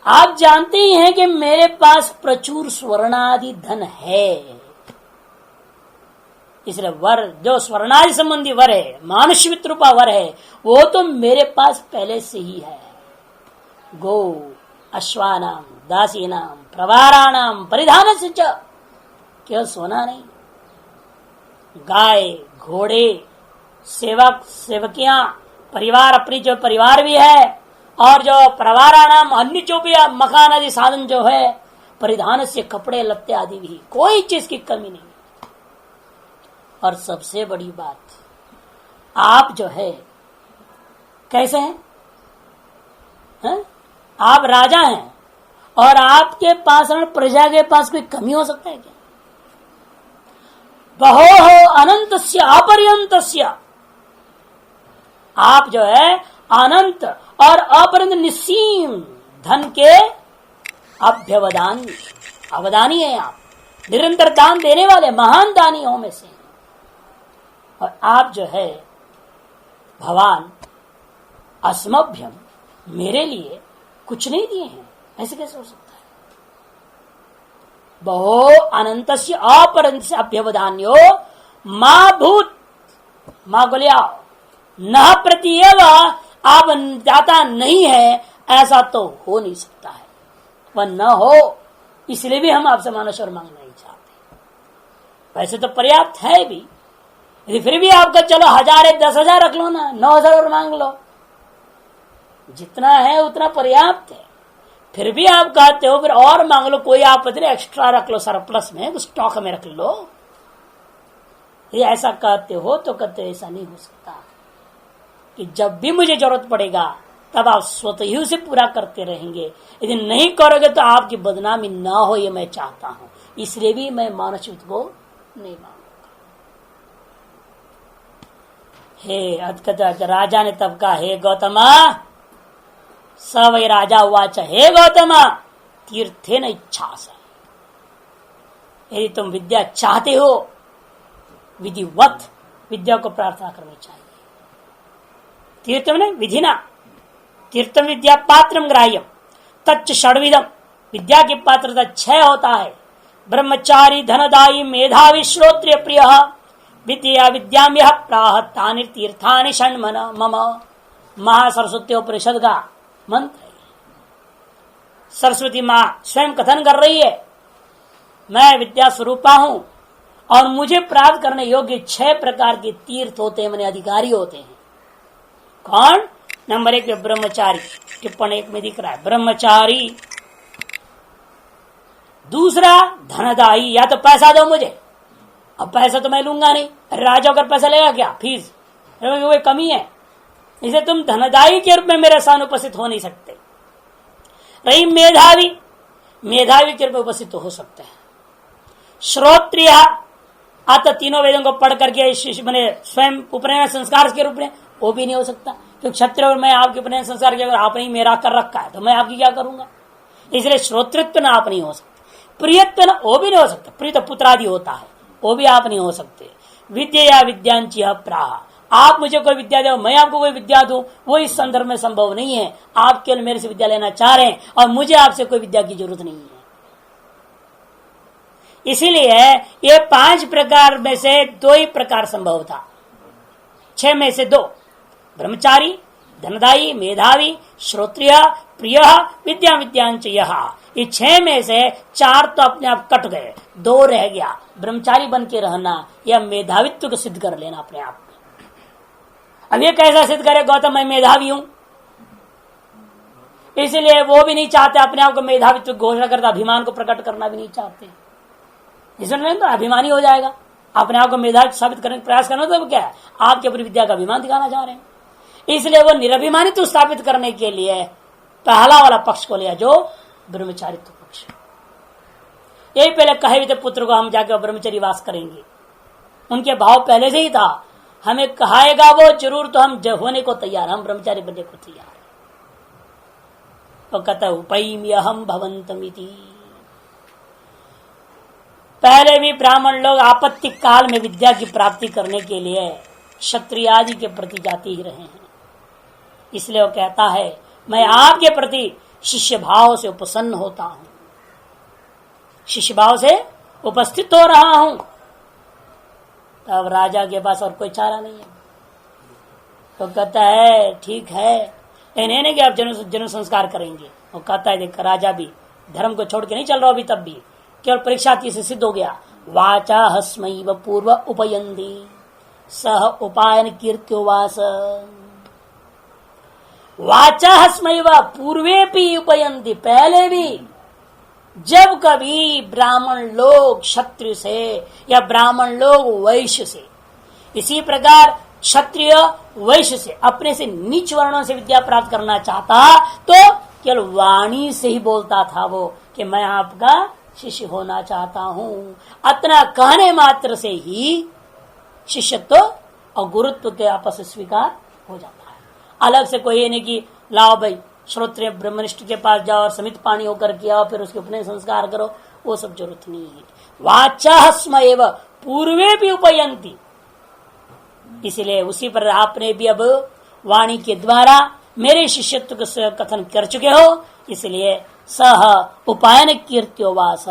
आप जानते ही हैं कि मेरे पास प्रचुर स्वर्णादि धन है, इसलिए वर जो स्वर्णादि संबंधी वर है, मानुष्य रूपा वर है, वो तो मेरे पास पहले से ही है। गो अश्वानाम दासीनाम प्रवाराणाम परिधान से केवल सोना नहीं, गाय घोड़े सेवक सेवकियां परिवार, अपनी जो परिवार भी है, और जो प्रवाराणाम अन्य जो भी मकान आदि साधन जो है, परिधान से कपड़े लत्ते आदि भी, कोई चीज की कमी नहीं। और सबसे बड़ी बात, आप जो है कैसे हैं? आप राजा हैं और आपके पास प्रजा के पास कोई कमी हो सकता है क्या? बहो अनंतस्य अपरियंतस्य, आप जो है अनंत और अपरियंत निसीम धन के अभ्यवदानी, अवदानी है। आप निरंतर दान देने वाले महान दानियों में से। और आप जो है भगवान अस्मभ्यम, मेरे लिए कुछ नहीं दिए हैं, ऐसे कैसे हो सकता है? बहो अनंतस्य अपरंत अभ्यवधान्यो मां भूत, मां गोलिया न प्रत्येव, आप दाता नहीं है, ऐसा तो हो नहीं सकता है। वह न हो, इसलिए भी हम आपसे मानस और मांगना नहीं चाहते। वैसे तो पर्याप्त है भी, फिर भी आपका चलो 1000 है, 10,000 रख लो ना, 9,000 और मांग लो, जितना है उतना पर्याप्त है। फिर भी आप कहते हो फिर और मांग लो, कोई आपत्ति नहीं, एक्स्ट्रा रख लो, सरप्लस में स्टॉक में रख लो। ये ऐसा कहते हो तो कहते ऐसा नहीं हो सकता कि जब भी मुझे जरूरत पड़ेगा तब आप स्वतः ही उसे पूरा करते रहेंगे। यदि नहीं करोगे तो आपकी बदनामी ना हो, ये मैं चाहता हूं, इसलिए भी मैं मानसयुत को नहीं मांगूंगा। हे अद्भुत, राजा ने तब कहा, हे गौतमा, स वै राजा उवाच, हे गौतमा तीर्थे न इच्छा से, यदि तुम विद्या चाहते हो, विधिवत विद्या को प्रार्थना करनी चाहिए। तीर्थम ने विधिना, तीर्थम विद्या पात्रम ग्राह्यम तच्च षड्विधम, विद्या की पात्रता 6 होता है। ब्रह्मचारी धनदायी मेधावी श्रोत्रिय प्रिय विद्या विद्याम यह प्राह तानि तीर्थानि षण्मन मम। महासरस्वती उपनिषद का मंत्र है। सरस्वती मां स्वयं कथन कर रही है, मैं विद्या स्वरूपा हूं और मुझे प्राप्त करने योग्य 6 प्रकार के तीर्थ होते हैं, मैंने अधिकारी होते हैं। कौन? नंबर 1 ब्रह्मचारी, टिप्पणी 1 में दिख रहा है ब्रह्मचारी। दूसरा धनदायी, या तो पैसा दो मुझे, अब पैसा तो मैं लूंगा नहीं, राजा अगर पैसा लेगा क्या, फीस वो कमी है, इसे तुम धनदायी के रूप में मेरे सामने उपस्थित हो नहीं सकते। रही मेधावी, मेधावी के रूप में उपस्थित तो हो सकते हैं। श्रोत्रिय, आता तीनों वेदों को पढ़ करके मैंने स्वयं उपनयन संस्कार के रूप में, वो भी नहीं हो सकता, क्योंकि क्षत्रिय और मैं आपके उपनयन संस्कार के, अगर आपने मेरा कर रखा है तो मैं आपकी क्या करूंगा, इसलिए श्रोतृत्व ना आप नहीं हो सकते। प्रियत्व ना, वो भी नहीं हो सकता, प्रिय तो पुत्रादि होता है, वो भी आप नहीं हो सकते। विद्या या विद्यांची प्राह, आप मुझे कोई विद्या दो, मैं आपको कोई विद्या दूं, वो इस संदर्भ में संभव नहीं है। आप केवल मेरे से विद्या लेना चाह रहे हैं और मुझे आपसे कोई विद्या की जरूरत नहीं है। इसीलिए ये 5 प्रकार में से 2 ही प्रकार संभव था, 6 में से 2, ब्रह्मचारी, धनदायी, मेधावी, श्रोत्रिय, प्रिय, विद्या विद्यांच यह। ये 6 में से 4 तो अपने आप कट गए, 2 रह गया। ब्रह्मचारी बन के रहना या मेधावित्व को सिद्ध कर लेना अपने आप में। अब ये कैसा सिद्ध करे गौतम, मैं मेधावी हूं, इसलिए वो भी नहीं चाहते अपने आप को मेधावित्व घोषणा करता, अभिमान को प्रकट करना भी नहीं चाहते। इसलिए तो अभिमानी हो जाएगा। अपने आप को मेधावी साबित करने का प्रयास करना तो क्या है, आपके अपनी विद्या का अभिमान दिखाना चाह रहे हैं। इसलिए वो निरभिमानित्व स्थापित करने के लिए पहला वाला पक्ष को लिया, जो ब्रह्मचारित्व पक्ष। यही पहले कहे हुए थे पुत्र को, हम जाके ब्रह्मचर्य वास करेंगे। उनके भाव पहले से ही था, हमें कहाएगा वो जरूर तो हम होने को तैयार, हम ब्रह्मचारी बनने को तैयार। तो कहता उपैम्यहम भवन्तमिति। पहले भी ब्राह्मण लोग आपत्ति काल में विद्या की प्राप्ति करने के लिए क्षत्रिय आदि के प्रति जाते ही रहे हैं। इसलिए वो कहता है, मैं आपके प्रति शिष्य भाव से उपसन्न होता हूं, शिष्य भाव से उपस्थित हो रहा हूं। तब राजा के पास और कोई चारा नहीं है। तो कहता है ठीक है, इन्हें नहीं कि आप जन्म संस्कार करेंगे। वो कहता है देख, राजा भी धर्म को छोड़ के नहीं चल रहा अभी, तब भी केवल परीक्षा से सिद्ध हो गया। वाचा हस्मैव पूर्व उपयन्ति सह उपायन कीर्त्योवास। वाचा हस्मैव पूर्वे भी उपयन्ति, पहले भी जब कभी ब्राह्मण लोग क्षत्रिय से या ब्राह्मण लोग वैश्य से, इसी प्रकार क्षत्रिय वैश्य से अपने से नीच वर्णों से विद्या प्राप्त करना चाहता तो केवल वाणी से ही बोलता था वो कि मैं आपका शिष्य होना चाहता हूं। अतना कहने मात्र से ही शिष्यत्व और गुरुत्व के आपस में स्वीकार हो जाता है। अलग से कोई नहीं कि लाओ भाई श्रोत्रिय ब्रह्मनिष्ठ के पास जाओ और समित पानी होकर के आओ, फिर उसके अपने संस्कार करो, वो सब जरूरत नहीं है। वाचा स्म एव पूर्वे भी उपयन्ति। इसलिए उसी पर आपने भी अब वाणी के द्वारा मेरे शिष्यत्व का कथन कर चुके हो, इसलिए सह उपायन कीर्त्योवास,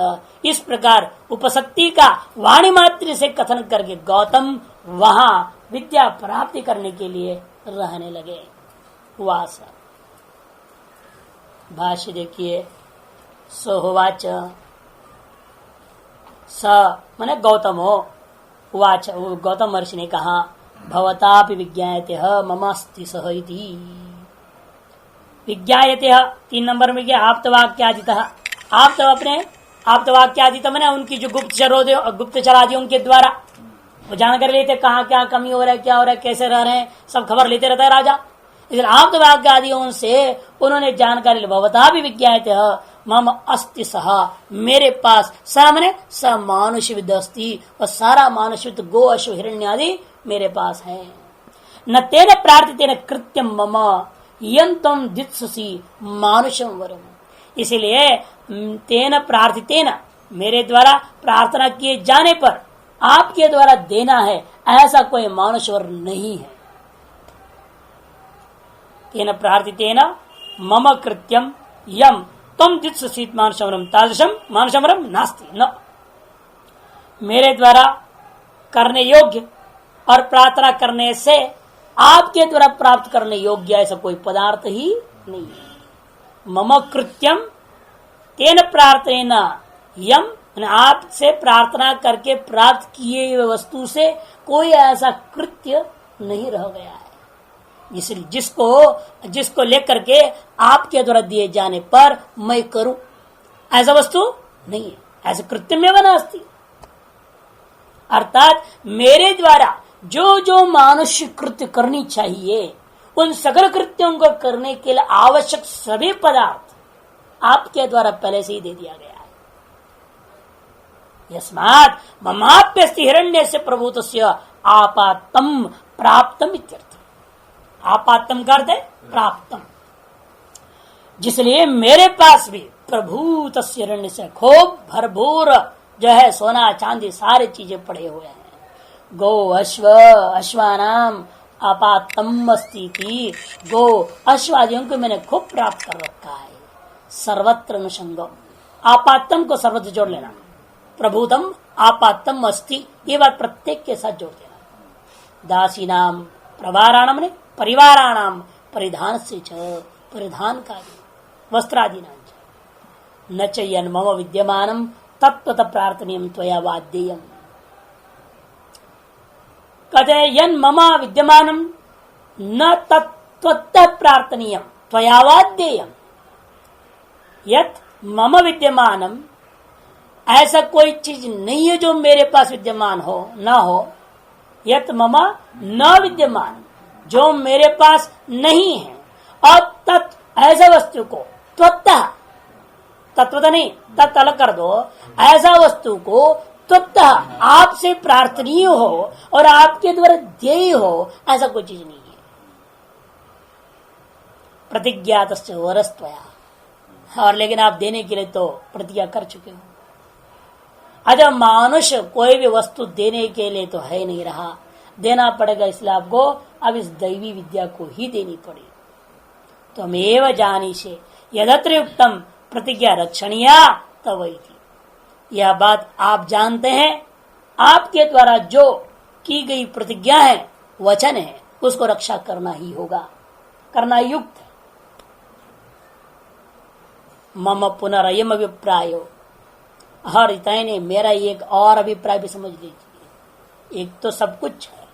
इस प्रकार उपसक्ति का वाणी मात्र से कथन करके गौतम वहां विद्या प्राप्ति करने के लिए रहने लगे। वास भाष्य देखिए, सोहोवाच, स माने गौतम हो, वाच गौतम महर्षि ने कहा, भवतापि विज्ञायते ममास्ति सह इति। विज्ञायते 3 नंबर में क्या, आप्तवाक्यादित। आप तो अपने आप्तवाक्यादित मैंने उनकी जो गुप्तचर आदि उनके द्वारा वो जानकारी लेते, कहाँ क्या कमी हो रहा है, क्या हो रहा है, कैसे रह रहे हैं, सब खबर लेते रहता है राजा। इसलिए आप्तवाक्यादियों से उन्होंने जानकारी ली। भवता भी विज्ञायते मम अस्ति सह, मेरे पास स मने स मानुषविद अस्ति, और सारा मानुषविद गो अश्व हिरण्य आदि मेरे पास है। न तेन प्रार्थितेन कृत्यम मम यंतम दित्ससी मानुषम वरम। इसलिए तेन प्रार्थितेन, मेरे द्वारा प्रार्थना किए जाने पर आपके द्वारा देना है, ऐसा कोई मानुषवर नहीं है। तेन प्रार्थितेन मम कृत्यम यम तम दित्ससी मानुषवरम तादृशम मानुषवरम नास्ति न। मेरे द्वारा करने योग्य और प्रार्थना करने से आपके द्वारा प्राप्त करने योग्य ऐसा कोई पदार्थ ही नहीं है। मम कृत्यम तेन प्रार्थना यम, आपसे प्रार्थना करके प्राप्त किए हुए वस्तु से कोई ऐसा कृत्य नहीं रह गया है, इसलिए जिसको लेकर के आपके द्वारा दिए जाने पर मैं करूं, ऐसा वस्तु नहीं है। ऐसे कृत्य में नास्ति, अर्थात मेरे द्वारा जो जो मानुष्य कृत्य करनी चाहिए उन सकल कृत्यों को करने के लिए आवश्यक सभी पदार्थ आपके द्वारा पहले से ही दे दिया गया है। यस्मात् ममाप्यस्ति हिरण्यस्य प्रभूतस्य आपातम प्राप्तम इत्यर्थ। आपातम का अर्थ है प्राप्तम, जिसलिए मेरे पास भी प्रभूतस्य हिरण्य से खूब भरपूर जो है सोना चांदी सारे चीजें पड़े हुए हैं। गो अश्व अश्वानाम आपातम अस्ति, गो अश्वादियों को मैंने खूब प्राप्त कर रखा है। सर्वत्र अनुषंगम, आपातम को सर्वत्र जोड़ लेना, प्रभुतम आपातम अस्ति, ये बात प्रत्येक के साथ जोड़ देना। दासी नाम प्रवाराणाम ने परिवाराणाम परिधान से च परिधान कार्य वस्त्रादि न च यन मम विद्यमानम तत्वत प्रार्थनीयम त्वया वाद्येयम। कहते हैं यन मम विद्यमानम न तत्वत प्रार्थनीयम त्वया वाद्येयम। यत मम विद्यमानम, ऐसा कोई चीज नहीं है जो मेरे पास विद्यमान हो ना हो। यत मम न विद्यमान, जो मेरे पास नहीं है। और तत्, ऐसा वस्तु को, त्वतः, तत्वतः नहीं, तत् अलग कर दो, ऐसा वस्तु को त्वतः आपसे प्रार्थनीय हो और आपके द्वारा ध्येय हो, ऐसा कोई चीज नहीं है। प्रतिज्ञात वरस्त्वया, और लेकिन आप देने के लिए तो प्रतिज्ञा कर चुके हो। अच्छा, मनुष्य कोई भी वस्तु देने के लिए तो है नहीं रहा, देना पड़ेगा, इसलिए आपको अब इस दैवी विद्या को ही देनी पड़ेगी। तो मेव जानी से यदत्र युक्तम प्रतिज्ञा रक्षणीया तवै थी। यह बात आप जानते हैं, आपके द्वारा जो की गई प्रतिज्ञा है, वचन है, उसको रक्षा करना ही होगा, करना युक्त है। मम पुनरयम अभिप्रायो, और इतने मेरा एक और अभिप्राय भी समझ लीजिए। एक तो सब कुछ है,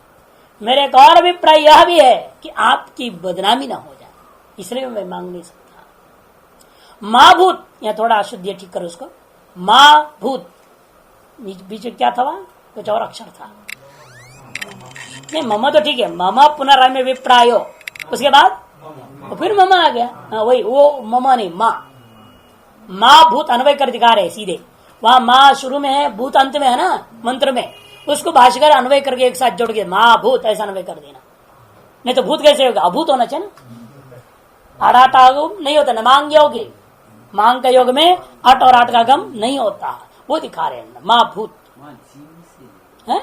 मेरा एक और अभिप्राय यह भी है कि आपकी बदनामी ना हो जाए, इसलिए मैं मांग नहीं सकता। मां भूत, यहां थोड़ा अशुद्ध ठीक करो उसको, मां भूत, बीच में क्या था वहां, कुछ और अक्षर था। नहीं, मम तो ठीक है, मम पुनरयम अभिप्रायो, उसके बाद फिर मम आ गया। वही वो मम नहीं, मां भूत अन्वय कर दिखा रहे सीधे। वहां मां शुरू में है, भूत अंत में है ना मंत्र में, उसको भाष्यकार अन्वय करके एक साथ जोड़ के मां भूत ऐसा अन्वय कर देना। नहीं तो भूत कैसे होगा, अभूत होना चाहिए ना। अट आगम नहीं होता ना, मांग योग, मांग का योग में अट और आठ का गम नहीं होता, वो दिखा रहे हैं। मां भूत है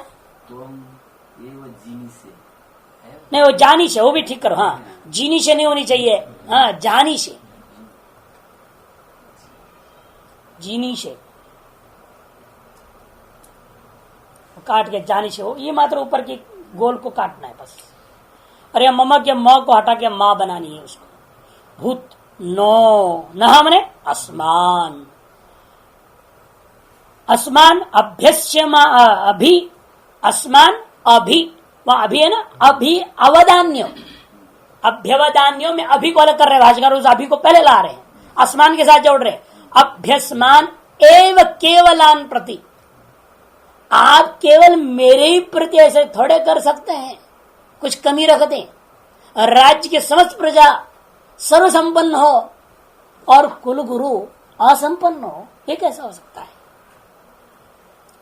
नहीं, वो जानी से, वो भी ठीक करो। हाँ, जीनी से नहीं होनी चाहिए, हाँ जानी से, जीनी से काट के जानी से हो, ये मात्र ऊपर की गोल को काटना है बस। अरे मम के म को हटा के मां बनानी है उसको। भूत नो न हमने अस्मान, अस्मान अभ्यस्य अभी, अस्मान अभी, वहां अभी है ना, अभी अवधान्यो, अभ्यवधान्यों में अभी को अलग कर रहे हैं भाष्यकार, उस अभी को पहले ला रहे हैं, आसमान के साथ जोड़ रहे हैं। अभ्यस्मान एव केवलान प्रति, आप केवल मेरे ही प्रति ऐसे थोड़े कर सकते हैं, कुछ कमी रख दें। राज्य के समस्त प्रजा सर्वसंपन्न हो और कुल गुरु असंपन्न हो, ये कैसा हो सकता है?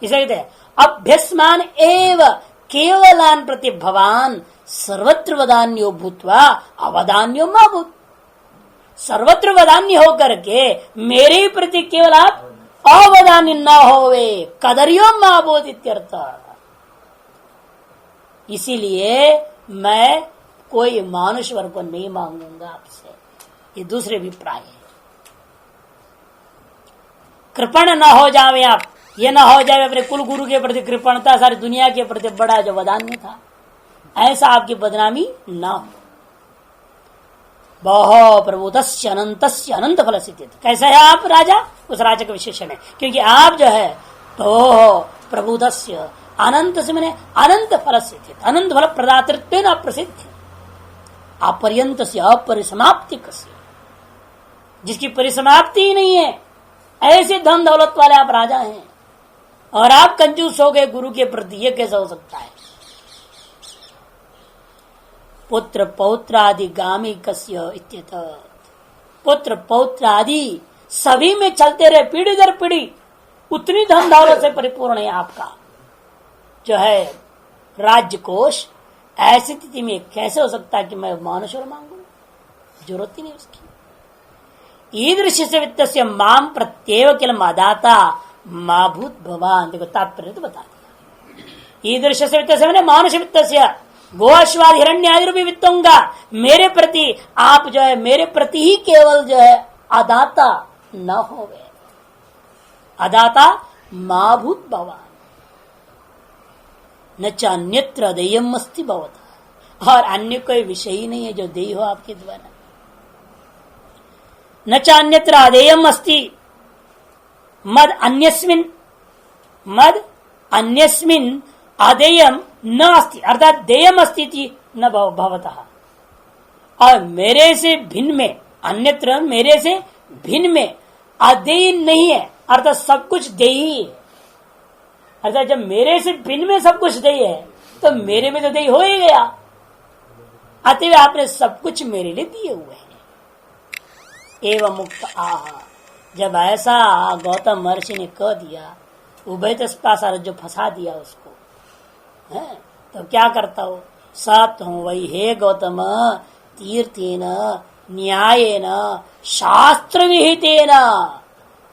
इसे कहते हैं अभ्यस्मान एव केवलान प्रति भवान सर्वत्र वदान्यो भूत्वा अवदान्यो मा भूत। सर्वत्र वदान्य होकर के मेरे प्रति केवल आप अवदान्य न होवे, कदरियो मा भूत इत्यर्थ। इसीलिए मैं कोई मानुष्वर को नहीं मांगूंगा आपसे, ये दूसरे अभिप्राय है। कृपण न हो जावे आप, ये ना हो जाए अपने कुल गुरु के प्रति कृपणता, सारी दुनिया के प्रति बड़ा जो वदान्य था, ऐसा आपकी बदनामी ना हो। बहु प्रभुतस्य अनंतस्य अनंत फल सिद्ध। कैसे है आप राजा? उस राजा का विशेषण है, क्योंकि आप जो है तो प्रभुतस्य अनंत से मैंने अनंत फल सिद्ध, अनंत फल प्रदातृत्व न प्रसिद्ध, अपर्यंत से अपरिसमाप्ति, जिसकी परिसमाप्ति ही नहीं है, ऐसे धन दौलत वाले आप राजा हैं और आप कंजूस हो गए गुरु के प्रति, ये कैसा हो सकता है? पुत्र पौत्र आदि गामी कस्य इत्यतः, पुत्र पौत्र आदि सभी में चलते रहे, पीढ़ी दर पीढ़ी, उतनी धन दौलत से परिपूर्ण है आपका जो है राज्य कोष। ऐसी स्थिति में कैसे हो सकता है कि मैं मानुषवर मांगू? जरूरत ही नहीं उसकी। ईदृश से वित्त से माम प्रत्येव किल मादाता माभूत भवान। देखो तात्पर्य तो बता दिया। ईदृश से वित्त से मैंने मानुष वित्त से गोअश्वाद हिरण्य भी वित्तोंगा, मेरे प्रति आप जो है मेरे प्रति ही केवल जो है अदाता न होवे, अदाता माभूत भवान न च अन्यत्र देयम अस्ति भवता। और अन्य कोई विषय ही नहीं है जो देय हो आपके द्वारा। न चान्यत्र अदेयम अस्ति मद अन्यस्मिन अदेयम न अस्ति, अर्थात देयम अस्ति न भवतः। और मेरे से भिन्न में, अन्यत्र मेरे से भिन्न में अदेय नहीं है, अर्थात सब कुछ देयी है। अर्थात जब मेरे से भिन्न में सब कुछ देय है तो मेरे में तो देय हो ही गया, अतः आपने सब कुछ मेरे लिए दिए हुए हैं। एवं मुक्त आह, जब ऐसा गौतम महर्षि ने कह दिया, उभय तस्पासार जो फंसा दिया उसको है, तो क्या करता हो, सत हूं वही हे गौतम तीर्थेन न्यायेन शास्त्र विहितेन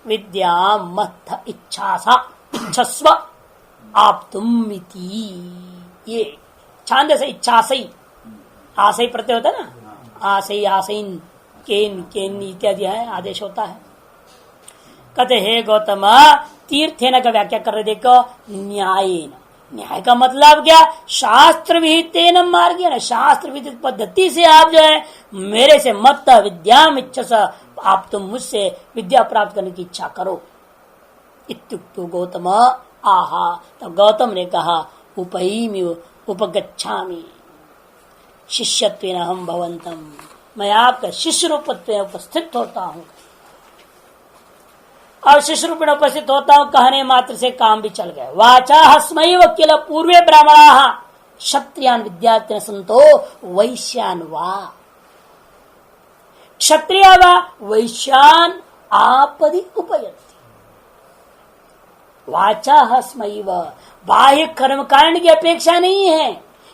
विद्या मत्थ इच्छस्व आप तुम ये छांद से इच्छासई, आशय प्रत्यय होता है ना, आशय आशयन केन केन इत्यादि है आदेश होता है। कहते हे गौतम तीर्थेन का व्याख्या कर रहे, देखो न्यायेन, न्याय का मतलब क्या, शास्त्र विहितेन मार्गेण, शास्त्र विहित पद्धति से आप जो है मेरे से मत विद्याम इच्छस, आप तुम मुझसे विद्या प्राप्त करने की इच्छा करो। इत्युक्तो गौतम आहा, तो गौतम ने कहा उपैमि उपगच्छामि शिष्यत्वेन हम भवंतम, मैं आपका शिष्य रूप में उपस्थित होता हूँ। और शिष्य रूप में उपस्थित होता हूँ कहने मात्र से काम भी चल गया। वाचा हस्मैव किल पूर्वे ब्राह्मणा क्षत्रियान विद्यार्थी संतो वैश्यान वा, क्षत्रिय वा वैश्यान आपदि उपयन्ति। वाचा हस्मैव, बाह्य कर्म कारण की अपेक्षा नहीं है,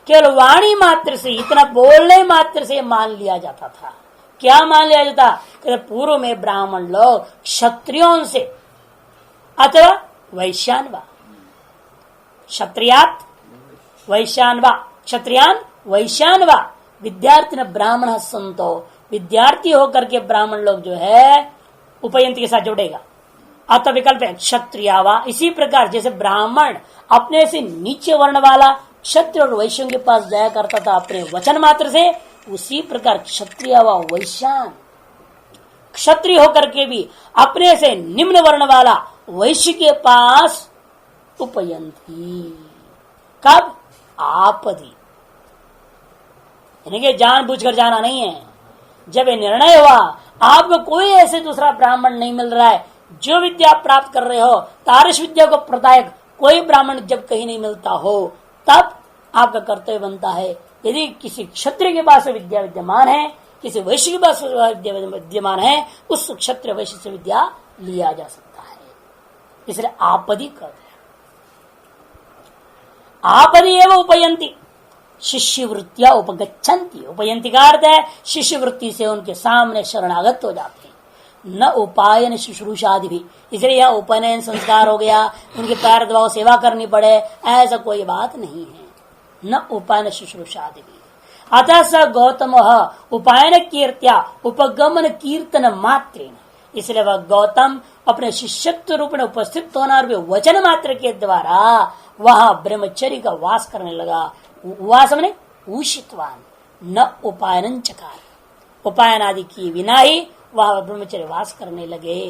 केवल वाणी मात्र से, इतना बोलने मात्र से मान लिया जाता था। क्या मान लिया जाता, पूर्व में ब्राह्मण लोग क्षत्रियों से अथवा वैश्यान वा, क्षत्रियात वैश्यान वा, क्षत्रियान वैश्यान वा, विद्यार्थी न ब्राह्मण संतो, विद्यार्थी होकर के ब्राह्मण लोग जो है उपयंत के साथ जोड़ेगा। अतः विकल्प है क्षत्रियावा। इसी प्रकार जैसे ब्राह्मण अपने से नीचे वर्ण वाला क्षत्रिय और वैश्यों के पास जाया करता था अपने वचन मात्र से, उसी प्रकार क्षत्रिय व वैश्यान, क्षत्रिय होकर के भी अपने से निम्न वर्ण वाला वैश्य के पास उपयंती। कब, आपदी, यानी कि जानबूझकर जाना नहीं है। जब ये निर्णय हुआ आपको कोई ऐसे दूसरा ब्राह्मण नहीं मिल रहा है जो विद्या प्राप्त कर रहे हो, तारस विद्या को प्रदायक कोई ब्राह्मण जब कहीं नहीं मिलता हो, तब आपका कर्तव्य बनता है, यदि किसी क्षत्रिय के पास विद्या विद्यमान है, किसी वैश्य के पास विद्या विद्यमान है, उस क्षत्रिय वैश्य से विद्या लिया जा सकता है। इसलिए आपदी कर दिया। आपदी एवं उपयंती शिष्य वृत्तियां उपगच्छन्ति, उपयंती का अर्थ है शिष्य वृत्ति से उनके सामने शरणागत हो जाते हैं। न उपायन शुश्रूषादि भी, इसलिए यह उपनयन संस्कार हो गया, उनके पैर दबाव सेवा करनी पड़े, ऐसा कोई बात नहीं है। न उपायन शुश्रूषादि भी। अतः स गौतम उपायन कीर्त्या उपगमन कीर्तन मात्रेण, इसलिए वह गौतम अपने शिष्यत्व रूप में उपस्थित होना और वचन मात्र के द्वारा वहां ब्रह्मचर्य का वास करने लगा। वास मैंने उषितवान, न उपायन चकार, उपायन आदि की बिना ही वह ब्रह्मचर्य वास करने लगे।